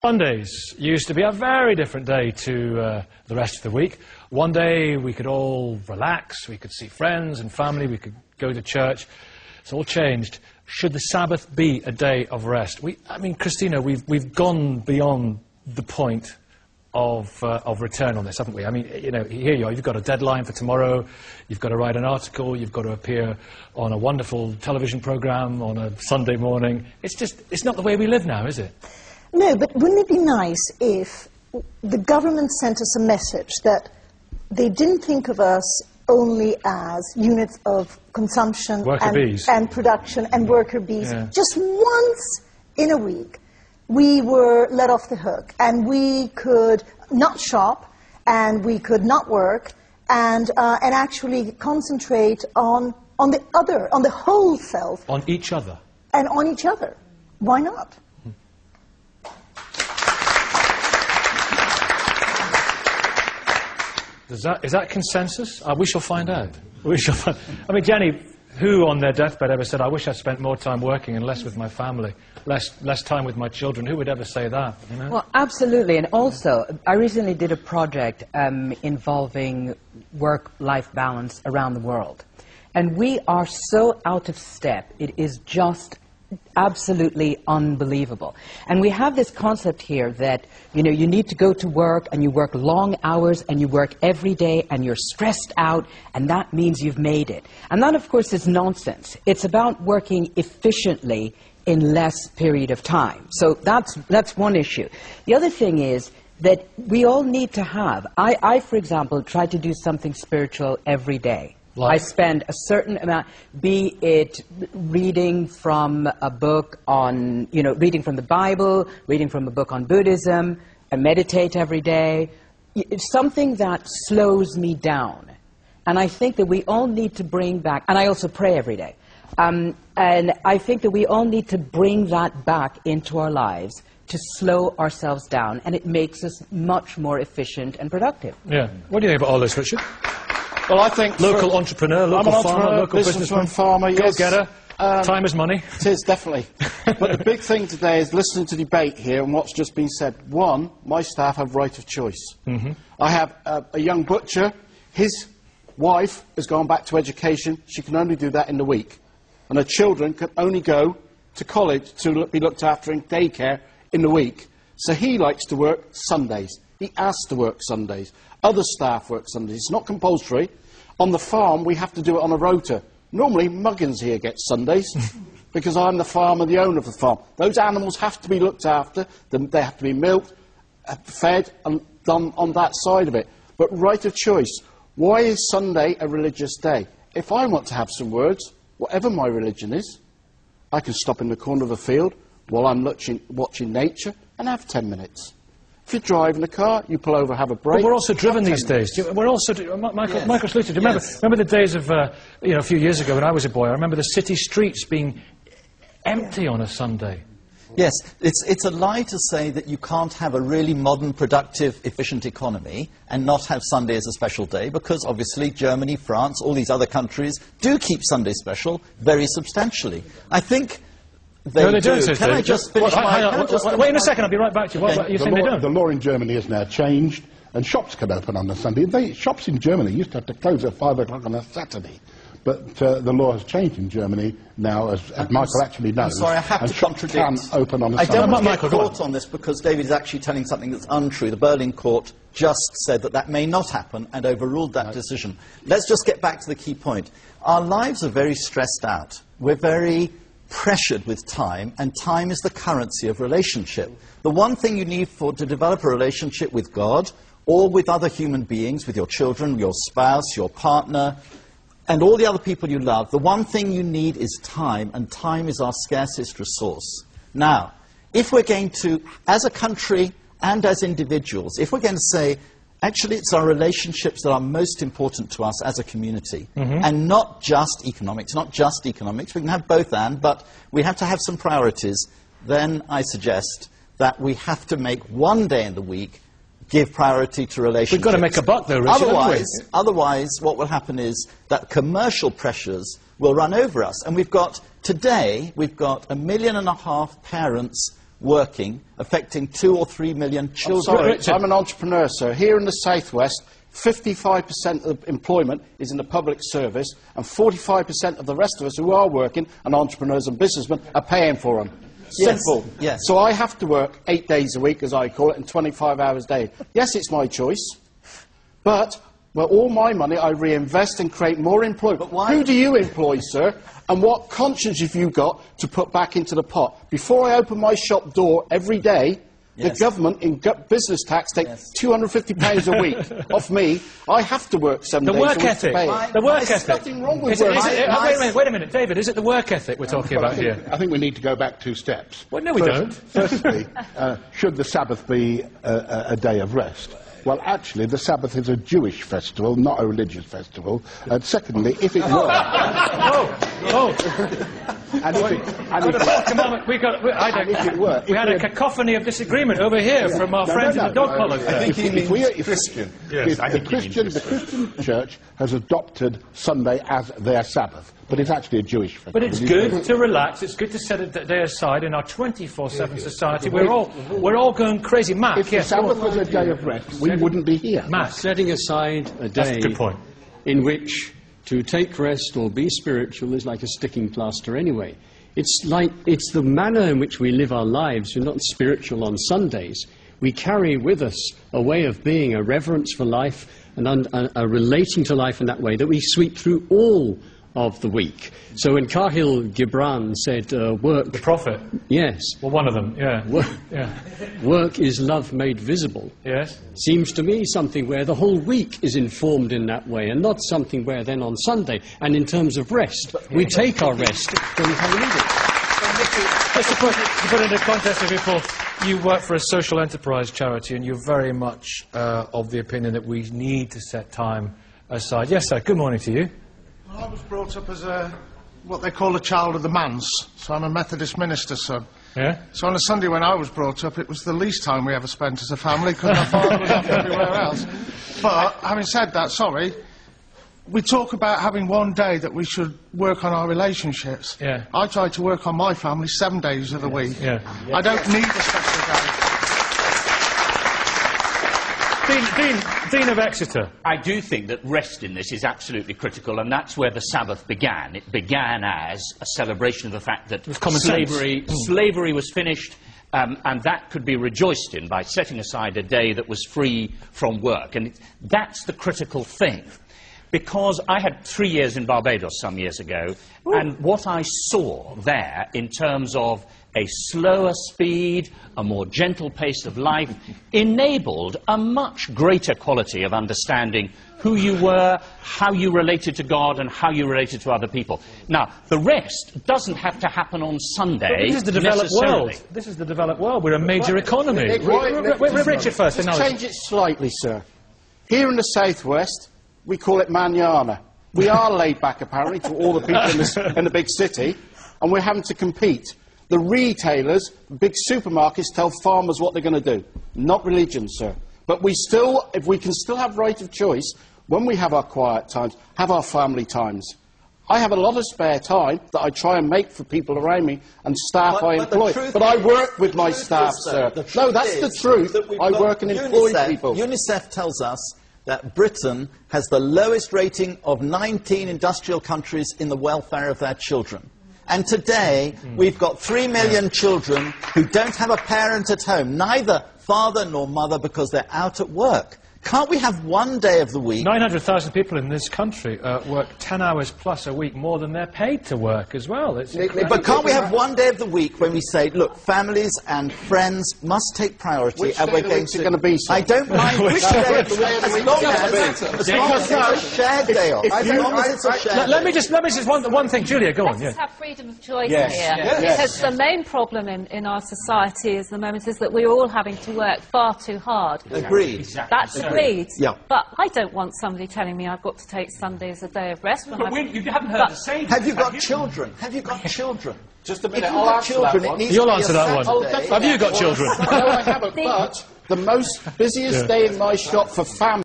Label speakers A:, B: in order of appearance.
A: Sundays used to be a very different day to the rest of the week. One day we could all relax, we could see friends and family, we could go to church. It's all changed. Should the Sabbath be a day of rest? I mean, Christina, we've gone beyond the point of return on this, haven't we? I mean, you know, here you are, you've got a deadline for tomorrow, you've got to write an article, you've got to appear on a wonderful television programme on a Sunday morning. It's not the way we live now, is it?
B: No, but wouldn't it be nice if the government sent us a message that they didn't think of us only as units of consumption and production and worker bees. Yeah. Just once in a week, we were let off the hook, and we could not shop, and we could not work, and actually concentrate on the whole self.
A: On each other.
B: And on each other. Why not?
A: Is that consensus? We shall find out. We shall find. I mean, Jenny, who on their deathbed ever said, "I wish I spent more time working and less with my family, less time with my children"? Who would ever say that? You know?
C: Well, absolutely. And also, I recently did a project involving work-life balance around the world, and we are so out of step. It is just absolutely unbelievable. And we have this concept here that, you know, you need to go to work and you work long hours and you work every day and you're stressed out and that means you've made it. And that, of course, is nonsense. It's about working efficiently in less period of time. So that's one issue. The other thing is that we all need to have, I for example, try to do something spiritual every day. I spend a certain amount, be it reading from a book on, you know, reading from the Bible, reading from a book on Buddhism, I meditate every day. It's something that slows me down. And I think that we all need to bring back, and I also pray every day. And I think that we all need to bring that back into our lives to slow ourselves down, and it makes us much more efficient and productive.
A: Yeah. What do you think about all this, Richard?
D: Well, I think...
A: Local entrepreneur, local farmer, local businessman,
D: farmer, yes.
A: Go-getter, time is money.
D: It is, definitely. But the big thing today is listening to debate here and what's just been said. One, my staff have right of choice. I have a young butcher. His wife has gone back to education. She can only do that in the week. And her children can only go to college to be looked after in daycare in the week. So he likes to work Sundays. He has to work Sundays. Other staff work Sundays. It's not compulsory. On the farm, we have to do it on a rota. Normally, Muggins here gets Sundays because I'm the farmer, the owner of the farm. Those animals have to be looked after. They have to be milked, fed, and done on that side of it. But right of choice. Why is Sunday a religious day? If I want to have some words, whatever my religion is, I can stop in the corner of the field while I'm watching nature and have 10 minutes. If you're driving a car, you pull over, have a break.
A: But we're also driven these days. We're also... Michael Sluter, do you remember the days of, you know, a few years ago when I was a boy? I remember the city streets being empty on a Sunday.
E: Yes, it's a lie to say that you can't have a really modern, productive, efficient economy and not have Sunday as a special day, because obviously Germany, France, all these other countries do keep Sunday special very substantially. I think...
A: No, they don't.
E: Can I just finish
A: wait a second, I'll be right back to you.
E: Okay.
A: What you think they don't?
F: The law in Germany has now changed, and shops can open on a Sunday. Shops in Germany used to have to close at 5 o'clock on a Saturday. But the law has changed in Germany now, as Michael actually knows.
E: I'm sorry, I have to contradict.
F: Shops can open on a Sunday.
E: I don't want to get caught on this because David is actually telling something that's untrue. The Berlin court just said that that may not happen and overruled that decision. Let's just get back to the key point. Our lives are very stressed out. We're very pressured with time, and time is the currency of relationship. The one thing you need to develop a relationship with God or with other human beings, with your children, your spouse, your partner, and all the other people you love, the one thing you need is time, and time is our scarcest resource. Now, if we're going to, as a country and as individuals, if we're going to say, actually, it's our relationships that are most important to us as a community, and not just economics, We can have both and, but we have to have some priorities. Then I suggest that we have to make one day in the week give priority to relationships.
A: We've got to make a buck, though, Richard.
E: Otherwise, what will happen is that commercial pressures will run over us. And today, we've got 1.5 million parents working, affecting 2 or 3 million children.
D: I'm sorry, I'm an entrepreneur, sir. Here in the southwest, 55% of employment is in the public service, and 45% of the rest of us who are working, and entrepreneurs and businessmen, are paying for them. Simple.
E: Yes.
D: So I have to work 8 days a week, as I call it, and 25 hours a day. Yes, it's my choice, but all my money I reinvest and create more employment.
E: But why?
D: Who do you employ, sir? And what conscience have you got to put back into the pot? Before I open my shop door every day, the government in business tax take £250 a week off me. I have to work 7 days a week.
A: The work ethic. The work ethic.
D: There's nothing wrong with work.
A: Wait a minute, David. Is it the work ethic we're talking about here?
F: I think we need to go back 2 steps.
A: Well, no, we don't.
F: Firstly, should the Sabbath be a day of rest? Well, actually, the Sabbath is a Jewish festival, not a religious festival. And secondly, if it were... And if it were...
A: We had a cacophony of disagreement over here from our friends in the dog collars.
F: If we are Christian, the Christian church has adopted Sunday as their Sabbath, but it's actually a Jewish festival.
A: But it's good to relax. It's good to set a day aside in our 24/7 society. We're all going crazy. Matt,
F: if the Sabbath was a day of rest, we wouldn't be here.
A: Matt,
G: setting aside a day
A: that's a good point.
G: In which to take rest or be spiritual is like a sticking plaster anyway. It's the manner in which we live our lives. We're not spiritual on Sundays. We carry with us a way of being, a reverence for life, and a relating to life in that way that we sweep through all of the week. So when Kahil Gibran said work...
A: The prophet?
G: Yes.
A: Well, one of them, yeah.
G: Work is love made visible.
A: Yes.
G: Seems to me something where the whole week is informed in that way, and not something where then on Sunday, and in terms of rest, we take our rest when we need it.
A: Just to put it into context of people, you work for a social enterprise charity, and you're very much of the opinion that we need to set time aside. Yes, sir. Good morning to you.
H: I was brought up as what they call a child of the manse, so I'm a Methodist minister's son.
A: Yeah?
H: So on a Sunday when I was brought up, it was the least time we ever spent as a family, because my father was off everywhere else. But, having said that, sorry, we talk about having one day that we should work on our relationships.
A: Yeah.
H: I try to work on my family 7 days of the week.
A: Yeah.
H: I don't need a special day.
A: Dean of Exeter.
I: I do think that rest in this is absolutely critical, and that's where the Sabbath began. It began as a celebration of the fact that slavery was finished, and that could be rejoiced in by setting aside a day that was free from work. And that's the critical thing. Because I had 3 years in Barbados some years ago, and what I saw there in terms of a slower speed, a more gentle pace of life, enabled a much greater quality of understanding who you were, how you related to God, and how you related to other people. Now, the rest doesn't have to happen on Sunday.
A: This is the developed world. This is the developed world. We're a major economy. Richard first.
D: Just change it slightly, sir. Here in the southwest, we call it manana. We are laid back, apparently, to all the people in the big city, and we're having to compete. The retailers, big supermarkets, tell farmers what they're going to do. Not religion, sir. But if we can still have right of choice, when we have our quiet times, have our family times. I have a lot of spare time that I try and make for people around me and staff I employ. But I work with my staff, sir. No, that's the truth. I work and employ people.
E: UNICEF tells us that Britain has the lowest rating of 19 industrial countries in the welfare of their children. And today, we've got 3 million children who don't have a parent at home, neither father nor mother, because they're out at work. Can't we have one day of the week?
A: 900,000 people in this country work 10 hours plus a week more than they're paid to work as well.
E: But can't we have one day of the week when we say, look, families and friends must take priority,
D: which
E: and we're going to
D: be?
E: I don't mind which day of the week, as long as it's a shared day off.
A: Let me just one thing, Julia, go on.
J: Let's have freedom of choice here, because the main problem in our society at the moment is that we're all having to work far too hard.
E: Agreed.
J: That's agreed.
E: Yeah.
J: But I don't want somebody telling me I've got to take Sunday as a day of rest.
I: You haven't heard the same.
E: Have you got children? Have you got children?
D: Just a minute,
E: I'll answer that one.
A: You'll answer that one. Have you got children?
D: No, I haven't, but the busiest day in my shop for families